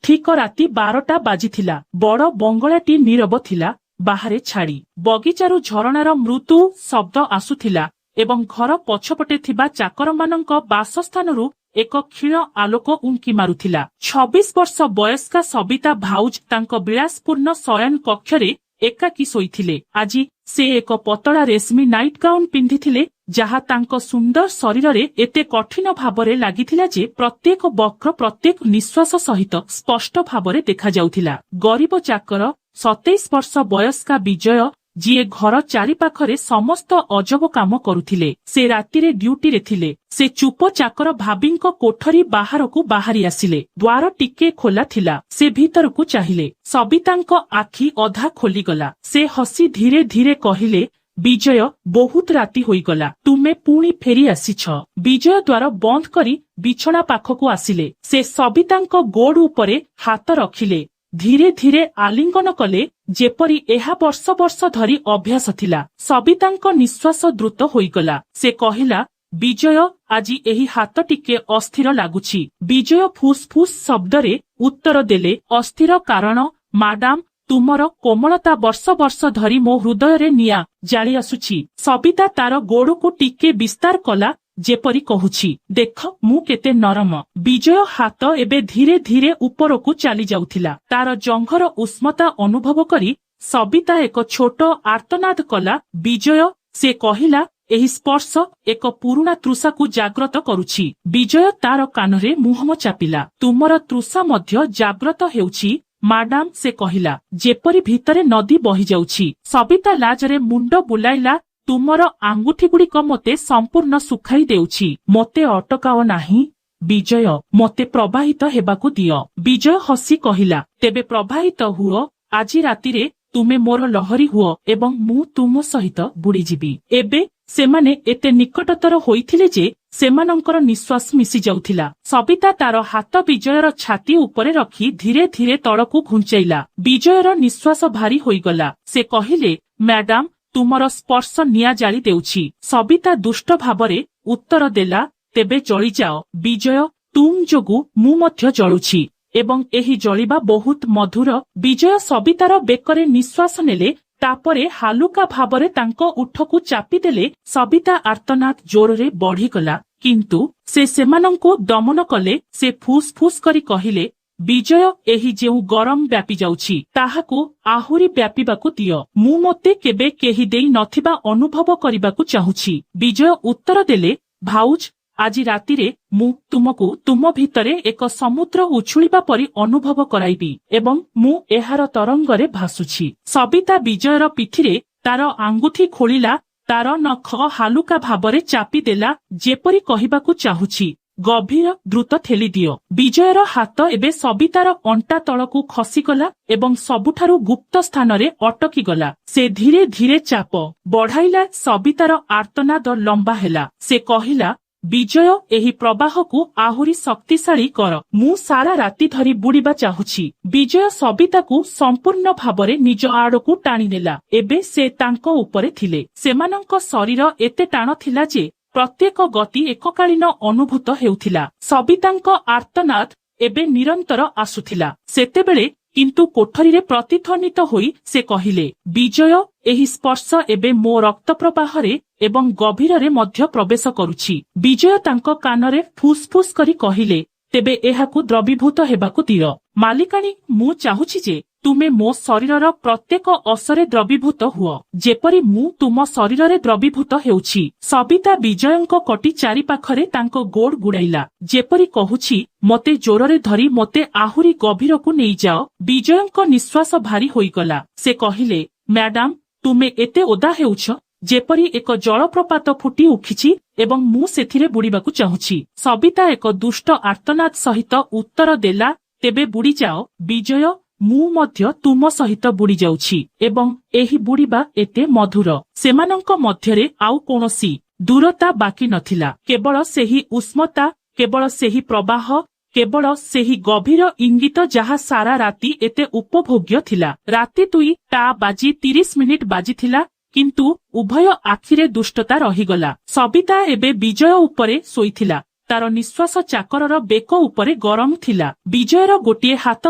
ଠିକ ରାତି 12ଟା ବାଜିଥିଲା। ବଡ଼ ବଙ୍ଗଳାଟି ନୀରବ ଥିଲା। ବାହାରେ ଛାଡ଼ି ବଗିଚାରୁ ଝରଣାର ମୃଦୁ ଶବ୍ଦ ଆସୁଥିଲା ଏବଂ ଘର ପଛପଟେ ଥିବା ଚାକରମାନଙ୍କ ବାସସ୍ଥାନରୁ ଏକ କ୍ଷୀଣ ଆଲୋକ ଉଙ୍କି ମାରୁଥିଲା। 26 ବର୍ଷ ବୟସ୍କା ସବିତା ଭାଉଜ ତାଙ୍କ ବିଳାସପୂର୍ଣ୍ଣ ଶୟନ କକ୍ଷରେ ଏକାକୀ ଶୋଇଥିଲେ। ଆଜି ସେ ଏକ ପତଳା ରେଶମୀ ନାଇଟ୍ ଗାଉନ୍ ପିନ୍ଧିଥିଲେ, ଯାହା ତାଙ୍କ ସୁନ୍ଦର ଶରୀରରେ ଏତେ କଠିନ ଭାବରେ ଲାଗିଥିଲା ଯେ ପ୍ରତ୍ୟେକ ବକ୍ର ପ୍ରତ୍ୟେକ ନିଶ୍ୱାସ ସହିତ ସ୍ପଷ୍ଟ ଭାବରେ ଦେଖାଯାଉଥିଲା। ଗରିବ ଚାକର 27 ବର୍ଷ ବୟସ୍କା ବିଜୟ, ଯିଏ ଘର ଚାରିପାଖରେ ସମସ୍ତ ଅଜବ କାମ କରୁଥିଲେ, ସେ ରାତିରେ ଡ୍ୟୁଟିରେ ଥିଲେ। ସେ ଚୁପ ଚାକର ଭାବିଙ୍କ କୋଠରୀ ବାହାରକୁ ବାହାରି ଆସିଲେ। ଦ୍ୱାର ଟିକେ ଖୋଲା ଥିଲା। ସେ ଭିତରକୁ ଚାହିଁଲେ। ସବିତାଙ୍କ ଆଖି ଅଧା ଖୋଲିଗଲା। ସେ ହସି ଧୀରେ ଧୀରେ କହିଲେ, ବିଜୟ, ବହୁତ ରାତି ହୋଇଗଲା। ତୁମେ ପୁଣି ଫେରି ଆସିଛ। ବିଜୟ ଦ୍ୱାର ବନ୍ଦ କରି ବିଛଣା ପାଖକୁ ଆସିଲେ। ସେ ସବିତାଙ୍କ ଗୋଡ଼ ଉପରେ ହାତ ରଖିଲେ। ଧୀରେ ଧୀରେ ଆଲିଙ୍ଗନ କଲେ, ଯେପରି ଏହା ବର୍ଷ ବର୍ଷ ଧରି ଅଭ୍ୟାସ ଥିଲା। ସବିତାଙ୍କ ନିଶ୍ୱାସ ଦ୍ରୁତ ହୋଇଗଲା। ସେ କହିଲା, ବିଜୟ, ଆଜି ଏହି ହାତ ଟିକେ ଅସ୍ଥିର ଲାଗୁଛି। ବିଜୟ ଫୁସ୍ ଫୁସ୍ ଶବ୍ଦରେ ଉତ୍ତର ଦେଲେ, ଅସ୍ଥିର କାରଣ, ମାଡାମ, ତୁମର କୋମଳତା ବର୍ଷ ବର୍ଷ ଧରି ମୋ ହୃଦୟରେ ନିଆଁ ଜାଳି ଆସୁଛି। ସବିତା ତାର ଗୋଡ଼କୁ ଟିକେ ବିସ୍ତାର କଲା, ଯେପରି କହୁଛି, ଦେଖ ମୁଁ କେତେ ନରମ। ବିଜୟ ହାତ ଏବେ ଧୀରେ ଧୀରେ ଉପରକୁ ଚାଲି ଯାଉଥିଲା। ତାର ଜଙ୍ଘର ଉଷ୍ମତା ଅନୁଭବ କରି ସବିତା ଏକ ଛୋଟ ଆର୍ତ୍ତନାଦ କଲା। ବିଜୟ, ସେ କହିଲା, ଏହି ସ୍ପର୍ଶ ଏକ ପୁରୁଣା ତୃଷାକୁ ଜାଗ୍ରତ କରୁଛି। ବିଜୟ ତାର କାନରେ ମୁହଁ ଚାପିଲା। ତୁମର ତୃଷା ମଧ୍ୟ ଜାଗ୍ରତ ହେଉଛି ମାଡାମ, ସେ କହିଲା, ଯେପରି ଭିତରେ ନଦୀ ବହିଯାଉଛି। ସବିତା ଲାଜରେ ମୁଣ୍ଡ ବୁଲାଇଲା। ତୁମର ଆଙ୍ଗୁଠିଗୁଡ଼ିକ ମୋତେ ସମ୍ପୂର୍ଣ୍ଣ ଶୁଖାଇ ଦେଉଛି। ମୋତେ ଅଟକାଅ ନାହିଁ ବିଜୟ, ମୋତେ ପ୍ରବାହିତ ହେବାକୁ ଦିଅ। ବିଜୟ ହସି କହିଲା, ତେବେ ପ୍ରବାହିତ ହୁଅ। ଆଜି ରାତିରେ ତୁମେ ମୋର ଲହରୀ ହୁଅ ଏବଂ ମୁଁ ତୁମ ସହିତ ବୁଡ଼ିଯିବି। ଏବେ ସେମାନେ ଏତେ ନିକଟତର ହୋଇଥିଲେ ଯେ ସେମାନଙ୍କର ନିଶ୍ୱାସ ମିଶି ଯାଉଥିଲା। ସବିତା ତାର ହାତ ବିଜୟର ଛାତି ଉପରେ ରଖି ଧୀରେ ଧୀରେ ତଳକୁ ଘୁଞ୍ଚାଇଲା। ବିଜୟର ନିଶ୍ୱାସ ଭାରି ହୋଇଗଲା। ସେ କହିଲେ, ମ୍ୟାଡାମ, ତୁମର ସ୍ପର୍ଶ ନିଆଁ ଜାଳି ଦେଉଛି। ସବିତା ଦୁଷ୍ଟ ଭାବରେ ଉତ୍ତର ଦେଲା, ତେବେ ଜଳିଯାଅ ବିଜୟ, ତୁମ ଯୋଗୁଁ ମୁଁ ମଧ୍ୟ ଜଳୁଛି ଏବଂ ଏହି ଜଳିବା ବହୁତ ମଧୁର। ବିଜୟ ସବିତାର ବେକରେ ନିଶ୍ୱାସ ନେଲେ, ତାପରେ ହାଲୁକା ଭାବରେ ତାଙ୍କ ଉଠକୁ ଚାପିଦେଲେ। ସବିତା ଆର୍ତ୍ତନାଦ ଜୋରରେ ବଢ଼ିଗଲା, କିନ୍ତୁ ସେ ସେମାନଙ୍କୁ ଦମନ କଲେ। ସେ ଫୁସ୍ ଫୁସ୍ କରି କହିଲେ, ବିଜୟ, ଏହି ଯେଉଁ ଗରମ ବ୍ୟାପି ଯାଉଛି, ତାହାକୁ ଆହୁରି ବ୍ୟାପିବାକୁ ଦିଅ। ମୁଁ ମୋତେ କେବେ କେହି ଦେଇ ନଥିବା ଅନୁଭବ କରିବାକୁ ଚାହୁଁଛି। ବିଜୟ ଉତ୍ତର ଦେଲେ, ଭାଉଜ, ଆଜି ରାତିରେ ମୁଁ ତୁମକୁ ତୁମ ଭିତରେ ଏକ ସମୁଦ୍ର ଉଛୁଳିବା ପରି ଅନୁଭବ କରାଇବି ଏବଂ ମୁଁ ଏହାର ତରଙ୍ଗରେ ଭାସୁଛି। ସବିତା ବିଜୟର ପିଠିରେ ତାର ଆଙ୍ଗୁଠି ଖୋଳିଲା। ତାର ନଖ ହାଲୁକା ଭାବରେ ଚାପିଦେଲା, ଯେପରି କହିବାକୁ ଚାହୁଁଛି, ଗଭୀର ଦ୍ରୁତ ଠେଲିଦିଅ। ବିଜୟର ହାତ ଏବେ ସବିତାର ଅଣ୍ଟା ତଳକୁ ଖସିଗଲା ଏବଂ ସବୁଠାରୁ ଗୁପ୍ତ ସ୍ଥାନରେ ଅଟକିଗଲା। ସେ ଧୀରେ ଧୀରେ ଚାପ ବଢ଼ାଇଲା। ସବିତାର ଆର୍ତ୍ତନାଦ ଲମ୍ବା ହେଲା। ସେ କହିଲା, ବିଜୟ, ଏହି ପ୍ରବାହକୁ ଆହୁରି ଶକ୍ତିଶାଳୀ କର। ମୁଁ ସାରା ରାତି ଧରି ବୁଡ଼ିବା ଚାହୁଁଛି। ବିଜୟ ସବିତାକୁ ସମ୍ପୂର୍ଣ୍ଣ ଭାବରେ ନିଜ ଆଡ଼କୁ ଟାଣିନେଲା। ଏବେ ସେ ତାଙ୍କ ଉପରେ ଥିଲେ। ସେମାନଙ୍କ ଶରୀର ଏତେ ଟାଣ ଥିଲା ଯେ ପ୍ରତ୍ୟେକ ଗତି ଏକକାଳୀନ ଅନୁଭୂତ ହେଉଥିଲା। ସବିତାଙ୍କ ଆର୍ତ୍ତନାଦ ଏବେ ନିରନ୍ତର ଆସୁଥିଲା। ସେତେବେଳେ କିନ୍ତୁ କୋଠରୀରେ ପ୍ରତିଧ୍ୱନିତ ହୋଇ ସେ କହିଲେ, ବିଜୟ, ଏହି ସ୍ପର୍ଶ ଏବେ ମୋ ରକ୍ତ ପ୍ରବାହରେ ଏବଂ ଗଭୀରରେ ମଧ୍ୟ ପ୍ରବେଶ କରୁଛି। ବିଜୟ ତାଙ୍କ କାନରେ ଫୁସ୍ ଫୁସ୍ କରି କହିଲେ, ତେବେ ଏହାକୁ ଦ୍ରବୀଭୂତ ହେବାକୁ ଦିଅ। ମାଲିକାଣୀ, ମୁଁ ଚାହୁଁଛି ଯେ ତୁମେ ମୋ ଶରୀରର ପ୍ରତ୍ୟେକ ଅଶରେ ଦ୍ରବୀଭୂତ ହୁଅ, ଯେପରି ମୁଁ ତୁମ ଶରୀରରେ ଦ୍ରବୀଭୂତ ହେଉଛି। ସବିତା ବିଜୟଙ୍କ କଟି ଚାରିପାଖରେ ତାଙ୍କ ଗୋଡ଼ ଗୁଡ଼ାଇଲା, ଯେପରି କହୁଛି, ମୋତେ ଜୋରରେ ଧରି ମୋତେ ଆହୁରି ଗଭୀରକୁ ନେଇଯାଅ। ବିଜୟଙ୍କ ନିଶ୍ୱାସ ଭାରି ହୋଇଗଲା। ସେ କହିଲେ, ମ୍ୟାଡାମ, ତୁମେ ଏତେ ଓଦା ହେଉଛ, ଯେପରି ଏକ ଜଳପ୍ରପାତ ଫୁଟି ଉଠିଛି ଏବଂ ମୁଁ ସେଥିରେ ବୁଡ଼ିବାକୁ ଚାହୁଁଛି। ସବିତା ଏକ ଦୁଷ୍ଟ ଆର୍ତ୍ତନାଦ ସହିତ ଉତ୍ତର ଦେଲା, ତେବେ ବୁଡ଼ିଯାଅ ବିଜୟ, ମୁଁ ମଧ୍ୟ ତୁମ ସହିତ ବୁଡ଼ି ଯାଉଛି ଏବଂ ଏହି ବୁଡ଼ିବା ଏତେ ମଧୁର। ସେମାନଙ୍କ ମଧ୍ୟରେ ଆଉ କୌଣସି ଦୂରତା ବାକି ନଥିଲା। କେବଳ ସେହି ଉଷ୍ମତା, କେବଳ ସେହି ପ୍ରବାହ, କେବଳ ସେହି ଗଭୀର ଇଙ୍ଗିତ ଯାହା ସାରା ରାତି ଏତେ ଉପଭୋଗ୍ୟ ଥିଲା। ରାତି 2ଟା ବାଜି 30 ମିନିଟ୍ ବାଜିଥିଲା, କିନ୍ତୁ ଉଭୟ ଆଖିରେ ଦୁଷ୍ଟତା ରହିଗଲା। ସବିତା ଏବେ ବିଜୟ ଉପରେ ଶୋଇଥିଲା। ତାର ନିଶ୍ୱାସ ଚାକରର ବେକ ଉପରେ ଗରମ ଥିଲା। ବିଜୟର ଗୋଟିଏ ହାତ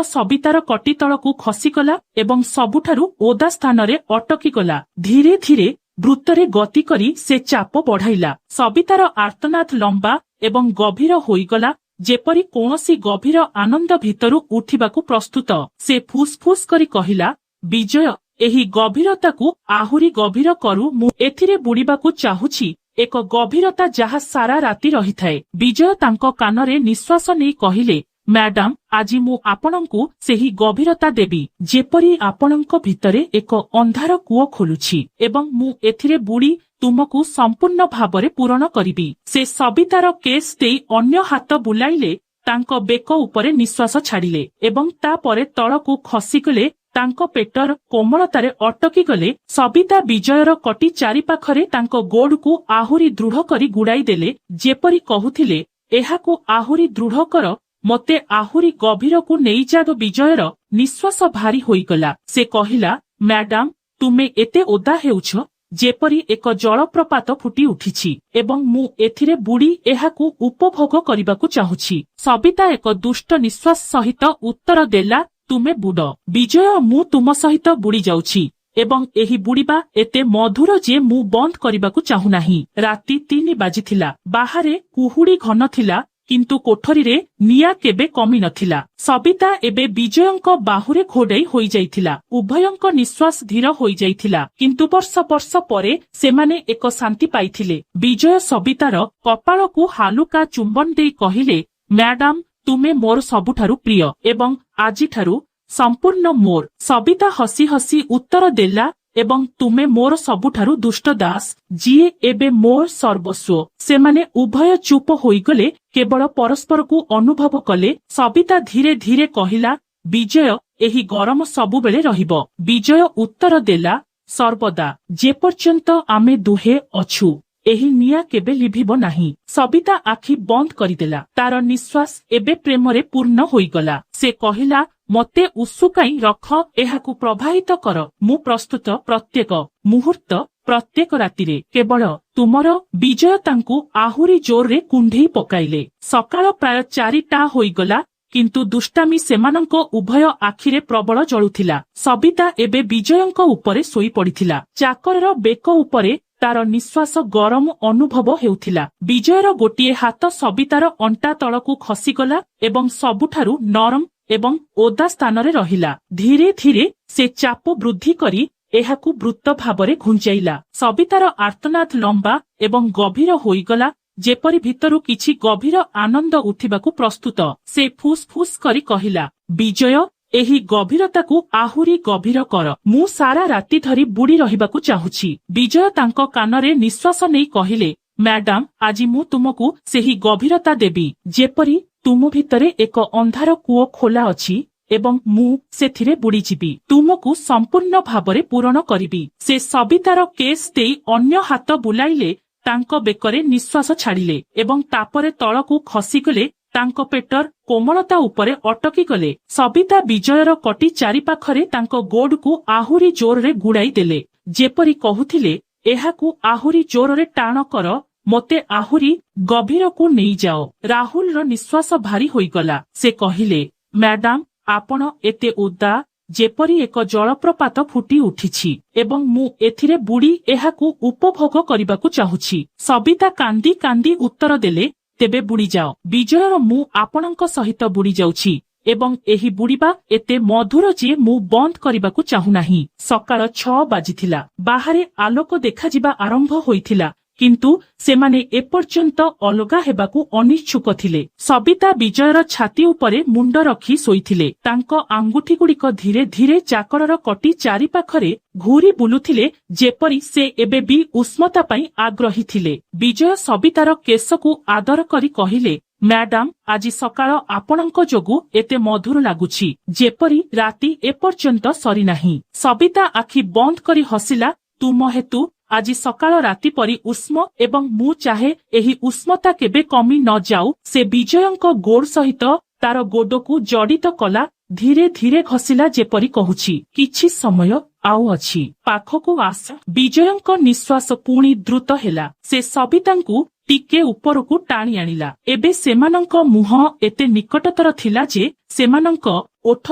ସବିତାର କଟି ତଳକୁ ଖସିଗଲା ଏବଂ ସବୁଠାରୁ ଓଦା ସ୍ଥାନରେ ଅଟକିଗଲା। ଧୀରେ ଧୀରେ ବୃତ୍ତରେ ଗତି କରି ସେ ଚାପ ବଢାଇଲା। ସବିତାର ଆର୍ତ୍ତନାଦ ଲମ୍ବା ଏବଂ ଗଭୀର ହୋଇଗଲା, ଯେପରି କୌଣସି ଗଭୀର ଆନନ୍ଦ ଭିତରୁ ଉଠିବାକୁ ପ୍ରସ୍ତୁତ। ସେ ଫୁସ୍ ଫୁସ୍ କରି କହିଲା, ବିଜୟ, ଏହି ଗଭୀରତାକୁ ଆହୁରି ଗଭୀର କରୁ। ମୁଁ ଏଥିରେ ବୁଡ଼ିବାକୁ ଚାହୁଁଛି, ଏକ ଗଭୀରତା ଯାହା ସାରା ରାତି ରହିଥାଏ। ବିଜୟ ତାଙ୍କ କାନରେ ନିଶ୍ୱାସ ନେଇ କହିଲେ, ମ୍ୟାଡାମ, ଆଜି ମୁଁ ଆପଣଙ୍କୁ ସେହି ଗଭୀରତା ଦେବି, ଯେପରି ଆପଣଙ୍କ ଭିତରେ ଏକ ଅନ୍ଧାର କୂଅ ଖୋଲୁଛି ଏବଂ ମୁଁ ଏଥିରେ ବୁଡ଼ି ତୁମକୁ ସମ୍ପୂର୍ଣ୍ଣ ଭାବରେ ପୂରଣ କରିବି। ସେ ସବିତାର କେସ୍ ଦେଇ ଅନ୍ୟ ହାତ ବୁଲାଇଲେ, ତାଙ୍କ ବେକ ଉପରେ ନିଶ୍ୱାସ ଛାଡ଼ିଲେ ଏବଂ ତାପରେ ତଳକୁ ଖସିଗଲେ। ତାଙ୍କ ପେଟର କୋମଳତାରେ ଅଟକିଗଲେ। ସବିତା ବିଜୟର କଟି ଚାରିପାଖରେ ତାଙ୍କ ଗୋଡକୁ ଆହୁରି ଦୃଢ଼ କରି ଗୁଡ଼ାଇ ଦେଲେ, ଯେପରି କହୁଥିଲେ, ଏହାକୁ ଆହୁରି ଦୃଢ଼ କର, ମୋତେ ଆହୁରି ଗଭୀରକୁ ନେଇଯାଅ। ବିଜୟର ନିଶ୍ୱାସ ଭାରି ହୋଇଗଲା। ସେ କହିଲା, ମ୍ୟାଡାମ, ତୁମେ ଏତେ ଓଦା ହେଉଛ, ଯେପରି ଏକ ଜଳପ୍ରପାତ ଫୁଟି ଉଠିଛି ଏବଂ ମୁଁ ଏଥିରେ ବୁଡ଼ି ଏହାକୁ ଉପଭୋଗ କରିବାକୁ ଚାହୁଁଛି। ସବିତା ଏକ ଦୁଷ୍ଟ ନିଶ୍ୱାସ ସହିତ ଉତ୍ତର ଦେଲା, ତୁମେ ବୁଡ ବିଜୟ, ମୁଁ ତୁମ ସହିତ ବୁଡ଼ି ଯାଉଛି ଏବଂ ଏହି ବୁଡ଼ିବା ଏତେ ମଧୁର ଯେ ମୁଁ ବନ୍ଦ କରିବାକୁ ଚାହୁଁନାହିଁ। ରାତି 3 ବାଜିଥିଲା। ବାହାରେ କୁହୁଡ଼ି ଘନ ଥିଲା, କିନ୍ତୁ କୋଠରୀରେ ନିଆଁ କେବେ କମି ନଥିଲା। ସବିତା ଏବେ ବିଜୟଙ୍କ ବାହୁରେ ଘୋଡ଼ାଇ ହୋଇଯାଇଥିଲା। ଉଭୟଙ୍କ ନିଶ୍ୱାସ ଧୀର ହୋଇଯାଇଥିଲା, କିନ୍ତୁ ବର୍ଷ ବର୍ଷ ପରେ ସେମାନେ ଏକ ଶାନ୍ତି ପାଇଥିଲେ। ବିଜୟ ସବିତାର କପାଳକୁ ହାଲୁକା ଚୁମ୍ବନ ଦେଇ କହିଲେ, ମ୍ୟାଡାମ, ତୁମେ ମୋର ସବୁଠାରୁ ପ୍ରିୟ ଏବଂ ଆଜିଠାରୁ ସମ୍ପୂର୍ଣ୍ଣ ମୋର। ସବିତା ହସି ହସି ଉତ୍ତର ଦେଲା, ଏବଂ ତୁମେ ମୋର ସବୁଠାରୁ ଦୁଷ୍ଟ ଦାସ, ଯିଏ ଏବେ ମୋର ସର୍ବସ୍ୱ। ସେମାନେ ଉଭୟ ଚୁପ ହୋଇଗଲେ, କେବଳ ପରସ୍ପରକୁ ଅନୁଭବ କଲେ। ସବିତା ଧୀରେ ଧୀରେ କହିଲା, ବିଜୟ, ଏହି ଗରମ ସବୁବେଳେ ରହିବ। ବିଜୟ ଉତ୍ତର ଦେଲା, ସର୍ବଦା, ଯେପର୍ଯ୍ୟନ୍ତ ଆମେ ଦୁହେଁ ଅଛୁ। ଏହି ନିଆଁ କେବେ ଲିଭିବ ନାହିଁ। ସବିତା ଆଖି ବନ୍ଦ କରିଦେଲା। ତାର ନିଶ୍ୱାସ ଏବେ ପ୍ରେମରେ ପୂର୍ଣ୍ଣ ହୋଇଗଲା। ସେ କହିଲା, ମୋତେ ଉସୁକାଇ ରଖ, ଏହାକୁ ପ୍ରବାହିତ କର। ମୁଁ ପ୍ରସ୍ତୁତ ପ୍ରତ୍ୟେକ ମୁହୂର୍ତ୍ତ, ପ୍ରତ୍ୟେକ ରାତିରେ, କେବଳ ତୁମର। ବିଜୟ ତାଙ୍କୁ ଆହୁରି ଜୋରରେ କୁଣ୍ଢେଇ ପକାଇଲେ। ସକାଳ ପ୍ରାୟ 4ଟା ହୋଇଗଲା, କିନ୍ତୁ ଦୁଷ୍ଟାମି ସେମାନଙ୍କ ଉଭୟ ଆଖିରେ ପ୍ରବଳ ଜଳୁଥିଲା। ସବିତା ଏବେ ବିଜୟଙ୍କ ଉପରେ ଶୋଇପଡ଼ିଥିଲା। ଚାକରର ବେକ ଉପରେ ତାର ନିଶ୍ୱାସ ଗରମ ଅନୁଭବ ହେଉଥିଲା। ବିଜୟର ଗୋଟିଏ ହାତ ସବିତାର ଅଣ୍ଟା ତଳକୁ ଖସିଗଲା ଏବଂ ସବୁଠାରୁ ନରମ ଏବଂ ଓଦା ସ୍ଥାନରେ ରହିଲା। ଧୀରେ ଧୀରେ ସେ ଚାପ ବୃଦ୍ଧି କରି ଏହାକୁ ବୃତ୍ତ ଭାବରେ ଘୁଞ୍ଚାଇଲା। ସବିତାର ଆର୍ତ୍ତନାଦ ଲମ୍ବା ଏବଂ ଗଭୀର ହୋଇଗଲା, ଯେପରି ଭିତରୁ କିଛି ଗଭୀର ଆନନ୍ଦ ଉଠିବାକୁ ପ୍ରସ୍ତୁତ। ସେ ଫୁସ୍ ଫୁସ୍ କରି କହିଲା, ବିଜୟ, ଏହି ଗଭୀରତାକୁ ଆହୁରି ଗଭୀର କର। ମୁଁ ସାରା ରାତି ଧରି ବୁଡ଼ି ରହିବାକୁ ଚାହୁଁଛି। ବିଜୟ ତାଙ୍କ କାନରେ ନିଶ୍ୱାସ ନେଇ କହିଲେ, ମ୍ୟାଡାମ, ଆଜି ମୁଁ ତୁମକୁ ସେହି ଗଭୀରତା ଦେବି, ଯେପରି ତୁମ ଭିତରେ ଏକ ଅନ୍ଧାର କୂଅ ଖୋଲା ଅଛି ଏବଂ ମୁଁ ସେଥିରେ ବୁଡ଼ିଯିବି। ତୁମକୁ ସମ୍ପୂର୍ଣ୍ଣ ଭାବରେ ପୂରଣ କରିବି। ସେ ସବିତାର କେସ୍ ଦେଇ ଅନ୍ୟ ହାତ ବୁଲାଇଲେ, ତାଙ୍କ ବେକରେ ନିଶ୍ୱାସ ଛାଡ଼ିଲେ ଏବଂ ତାପରେ ତଳକୁ ଖସିଗଲେ। ତାଙ୍କ ପେଟର କୋମଳତା ଉପରେ ଅଟକିଗଲେ। ସବିତା ବିଜୟର କଟି ଚାରିପାଖରେ ତାଙ୍କ ଗୋଡକୁ ଆହୁରି ଜୋରରେ ଗୁଡ଼ାଇ ଦେଲେ, ଯେପରି କହୁଥିଲେ, ଏହାକୁ ଆହୁରି ଜୋରରେ ଟାଣ କର, ମୋତେ ଆହୁରି ଗଭୀରକୁ ନେଇଯାଅ। ରାହୁଲର ନିଶ୍ୱାସ ଭାରି ହୋଇଗଲା। ସେ କହିଲେ, ମ୍ୟାଡାମ, ଆପଣ ଏତେ ଓଦା, ଯେପରି ଏକ ଜଳପ୍ରପାତ ଫୁଟି ଉଠିଛି ଏବଂ ମୁଁ ଏଥିରେ ବୁଡ଼ି ଏହାକୁ ଉପଭୋଗ କରିବାକୁ ଚାହୁଁଛି। ସବିତା କାନ୍ଦି କାନ୍ଦି ଉତ୍ତର ଦେଲେ, ତେବେ ବୁଡ଼ିଯାଅ ବିଜୟର, ମୁଁ ଆପଣଙ୍କ ସହିତ ବୁଡ଼ି ଯାଉଛି ଏବଂ ଏହି ବୁଡ଼ିବା ଏତେ ମଧୁର ଯେ ମୁଁ ବନ୍ଦ କରିବାକୁ ଚାହୁଁନାହିଁ। ସକାଳ 6 ବାଜିଥିଲା। ବାହାରେ ଆଲୋକ ଦେଖାଯିବା ଆରମ୍ଭ ହୋଇଥିଲା, କିନ୍ତୁ ସେମାନେ ଏପର୍ଯ୍ୟନ୍ତ ଅଲଗା ହେବାକୁ ଅନିଚ୍ଛୁକ ଥିଲେ। ସବିତା ବିଜୟର ଛାତି ଉପରେ ମୁଣ୍ଡ ରଖି ଶୋଇଥିଲେ। ତାଙ୍କ ଆଙ୍ଗୁଠିଗୁଡ଼ିକ ଧୀରେ ଧୀରେ ଚାକରର କଟି ଚାରିପାଖରେ ଘୂରି ବୁଲୁଥିଲେ, ଯେପରି ସେ ଏବେ ବି ଉଷ୍ମତା ପାଇଁ ଆଗ୍ରହୀ ଥିଲେ। ବିଜୟ ସବିତାର କେଶକୁ ଆଦର କରି କହିଲେ, ମ୍ୟାଡାମ, ଆଜି ସକାଳ ଆପଣଙ୍କ ଯୋଗୁଁ ଏତେ ମଧୁର ଲାଗୁଛି, ଯେପରି ରାତି ଏପର୍ଯ୍ୟନ୍ତ ସରିନାହିଁ। ସବିତା ଆଖି ବନ୍ଦ କରି ହସିଲା, ତୁମ ହେତୁ ଆଜି ସକାଳ ରାତି ପରି ଉଷ୍ମ ଏବଂ ମୁଁ ଚାହେଁ ଏହି ଉଷ୍ମତା କେବେ କମି ନ ଯାଉ। ସେ ବିଜୟଙ୍କ ଗୋଡ ସହିତ ତାର ଗୋଡକୁ ଜଡ଼ିତ କଲା, ଧୀରେ ଧୀରେ ଘଷିଲା, ଯେପରି କହୁଛି, କିଛି ସମୟ ଆଉ ଅଛି, ପାଖକୁ ଆସ। ବିଜୟଙ୍କ ନିଶ୍ୱାସ ପୁଣି ଦ୍ରୁତ ହେଲା। ସେ ସବିତାଙ୍କୁ ଟିକେ ଉପରକୁ ଟାଣି ଆଣିଲା। ଏବେ ସେମାନଙ୍କ ମୁହଁ ଏତେ ନିକଟତର ଥିଲା ଯେ ସେମାନଙ୍କ ଓଠ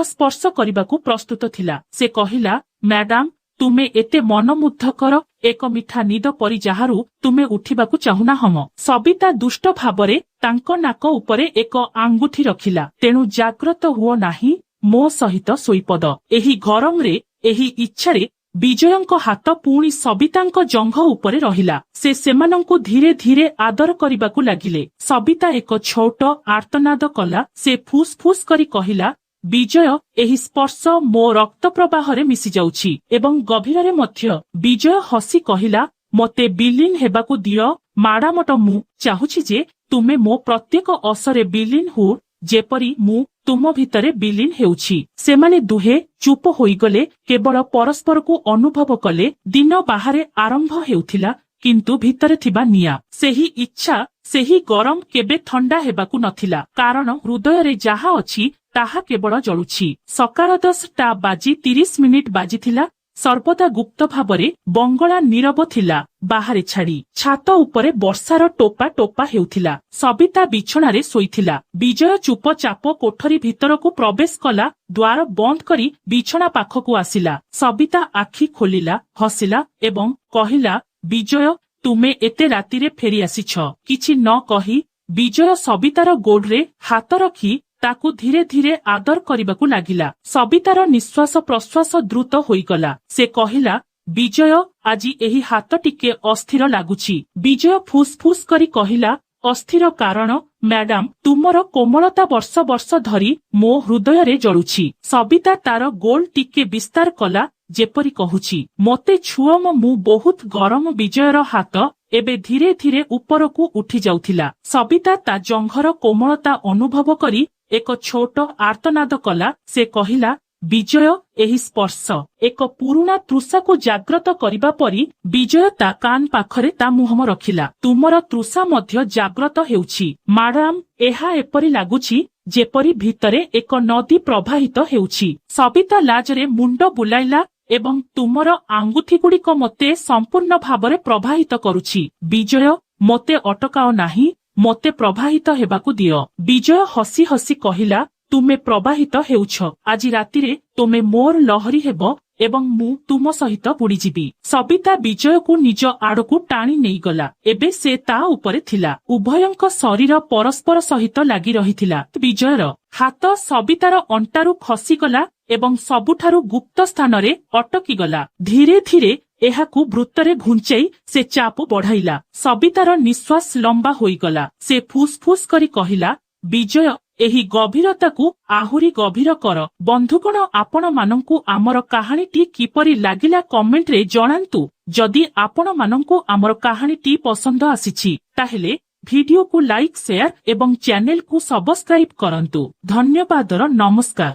ସ୍ପର୍ଶ କରିବାକୁ ପ୍ରସ୍ତୁତ ଥିଲା। ସେ କହିଲା, ମ୍ୟାଡାମ, ତୁମେ ଏତେ ମନମୁଗ୍ଧକର ଏକ ମିଠା ନିଦ ପରି ଯାହାରୁ ତୁମେ ଉଠିବାକୁ ଚାହୁଁନାହଁ। ସବିତା ଦୁଷ୍ଟ ଭାବରେ ତାଙ୍କ ନାକ ଉପରେ ଏକ ଆଙ୍ଗୁଠି ରଖିଲା। ତେଣୁ ଜାଗ୍ରତ ହୁଅ ନାହିଁ, ମୋ ସହିତ ଶୋଇପଦ। ଏହି ଗରମରେ, ଏହି ଇଚ୍ଛାରେ ବିଜୟଙ୍କ ହାତ ପୁଣି ସବିତାଙ୍କ ଜଙ୍ଘ ଉପରେ ରହିଲା। ସେ ସେମାନଙ୍କୁ ଧୀରେ ଧୀରେ ଆଦର କରିବାକୁ ଲାଗିଲେ। ସବିତା ଏକ ଛୋଟ ଆର୍ତ୍ତନାଦ କଲା। ସେ ଫୁସ୍ ଫୁସ୍ କରି କହିଲା, ବିଜୟ, ଏହି ସ୍ପର୍ଶ ମୋ ରକ୍ତ ପ୍ରବାହରେ ମିଶି ଯାଉଛି ଏବଂ ଗଭୀରରେ ମଧ୍ୟ। ବିଜୟ ହସି କହିଲା, ମୋତେ ବିଲୀନ ହେବାକୁ ଦିଅ ମାଡାମଟ। ମୁଁ ଚାହୁଁଛି ଯେ ତୁମେ ମୋ ପ୍ରତ୍ୟେକ ଅସରେ ବିଲୀନ ହୁଅ, ଯେପରି ମୁଁ ତୁମ ଭିତରେ ବିଲୀନ ହେଉଛି। ସେମାନେ ଦୁହେଁ ଚୁପ ହୋଇଗଲେ, କେବଳ ପରସ୍ପରକୁ ଅନୁଭବ କଲେ। ଦିନ ବାହାରେ ଆରମ୍ଭ ହେଉଥିଲା, କିନ୍ତୁ ଭିତରେ ଥିବା ନିଆଁ, ସେହି ଇଚ୍ଛା, ସେହି ଗରମ କେବେ ଥଣ୍ଡା ହେବାକୁ ନଥିଲା। କାରଣ ହୃଦୟରେ ଯାହା ଅଛି ତାହା କେବଳ ଜଳୁଛି। ସକାଳ 10ଟା ବାଜି 30 ମିନିଟ୍ ବାଜିଥିଲା। ସର୍ବଦା ଗୁପ୍ତ ଭାବରେ ବଙ୍ଗଳା ନୀରବ ଥିଲା। ବାହାରେ ଛାଡ଼ି ଛାତ ଉପରେ ବର୍ଷାର ଟୋପା ଟୋପା ହେଉଥିଲା। ସବିତା ବିଛଣାରେ ଶୋଇଥିଲା। ବିଜୟ ଚୁପଚାପ କୋଠରୀ ଭିତରକୁ ପ୍ରବେଶ କଲା। ଦ୍ୱାର ବନ୍ଦ କରି ବିଛଣା ପାଖକୁ ଆସିଲା। ସବିତା ଆଖି ଖୋଲିଲା, ହସିଲା ଏବଂ କହିଲା, ବିଜୟ, ତୁମେ ଏତେ ରାତିରେ ଫେରି ଆସିଛ। କିଛି ନ କହି ବିଜୟ ସବିତାର ଗୋଡରେ ହାତ ରଖି ତାକୁ ଧୀରେ ଧୀରେ ଆଦର କରିବାକୁ ଲାଗିଲା। ସବିତାର ନିଶ୍ୱାସ ପ୍ରଶ୍ୱାସ ଦ୍ରୁତ ହୋଇଗଲା। ସେ କହିଲା, ବିଜୟ, ଆଜି ଏହି ହାତ ଟିକେ ଅସ୍ଥିର ଲାଗୁଛି। ବିଜୟ ଫୁସ୍ ଫୁସ୍ କରି କହିଲା, ଅସ୍ଥିର କାରଣ? ମ୍ୟାଡାମ, ତୁମର କୋମଳତା ବର୍ଷ ବର୍ଷ ଧରି ମୋ ହୃଦୟରେ ଜଳୁଛି। ସବିତା ତାର ଗୋଲ ଟିକେ ବିସ୍ତାର କଲା, ଯେପରି କହୁଛି, ମୋତେ ଛୁଅ। ମୁଁ ବହୁତ ଗରମ। ବିଜୟର ହାତ ଏବେ ଧୀରେ ଧୀରେ ଉପରକୁ ଉଠି ଯାଉଥିଲା। ସବିତା ତା ଜଙ୍ଘର କୋମଳତା ଅନୁଭବ କରି ଏକ ଛୋଟ ଆର୍ତ୍ତନାଦ କଲା। ସେ କହିଲା, ବିଜୟ, ଏହି ସ୍ପର୍ଶ ଏକ ପୁରୁଣା ତୃଷାକୁ ଜାଗ୍ରତ କରିବା ପରି। ବିଜୟ ତା କାନ ପାଖରେ ତା ମୁହଁ ରଖିଲା। ତୁମର ତୃଷା ମଧ୍ୟ ଜାଗ୍ରତ ହେଉଛି ମ୍ୟାଡାମ। ଏହା ଏପରି ଲାଗୁଛି ଯେପରି ଭିତରେ ଏକ ନଦୀ ପ୍ରବାହିତ ହେଉଛି। ସବିତା ଲାଜରେ ମୁଣ୍ଡ ବୁଲାଇଲା, ଏବଂ ତୁମର ଆଙ୍ଗୁଠିଗୁଡ଼ିକ ମୋତେ ସମ୍ପୂର୍ଣ୍ଣ ଭାବରେ ପ୍ରବାହିତ କରୁଛି। ବିଜୟ, ମୋତେ ଅଟକାଅ ନାହିଁ, ମୋତେ ପ୍ରବାହିତ ହେବାକୁ ଦିଅ। ବିଜୟ ହସି ହସି କହିଲା, ତୁମେ ପ୍ରବାହିତ ହେଉଛ। ଆଜି ରାତିରେ ତୁମେ ମୋର ଲହରୀ ହେବ ଏବଂ ମୁଁ ତୁମ ସହିତ ବୁଡ଼ିଯିବି। ସବିତା ବିଜୟକୁ ନିଜ ଆଡ଼କୁ ଟାଣି ନେଇଗଲା। ଏବେ ସେ ତା ଉପରେ ଥିଲା। ଉଭୟଙ୍କ ଶରୀର ପରସ୍ପର ସହିତ ଲାଗି ରହିଥିଲା। ବିଜୟର ହାତ ସବିତାର ଅଣ୍ଟାରୁ ଖସିଗଲା ଏବଂ ସବୁଠାରୁ ଗୁପ୍ତ ସ୍ଥାନରେ ଅଟକିଗଲା। ଧୀରେ ଧୀରେ ଏହାକୁ ବୃତ୍ତରେ ଘୁଞ୍ଚାଇ ସେ ଚାପ ବଢ଼ାଇଲା। ସବିତାର ନିଶ୍ୱାସ ଲମ୍ବା ହୋଇଗଲା। ସେ ଫୁସ୍ ଫୁସ୍ କରି କହିଲା, ବିଜୟ, ଏହି ଗଭୀରତାକୁ ଆହୁରି ଗଭୀର କର। ବନ୍ଧୁଗଣ, ଆପଣମାନଙ୍କୁ ଆମର କାହାଣୀଟି କିପରି ଲାଗିଲା କମେଣ୍ଟରେ ଜଣାନ୍ତୁ। ଯଦି ଆପଣମାନଙ୍କୁ ଆମର କାହାଣୀଟି ପସନ୍ଦ ଆସିଛି, ତାହେଲେ ଭିଡିଓକୁ ଲାଇକ୍, ସେୟାର ଏବଂ ଚ୍ୟାନେଲକୁ ସବସ୍କ୍ରାଇବ କରନ୍ତୁ। ଧନ୍ୟବାଦର ନମସ୍କାର।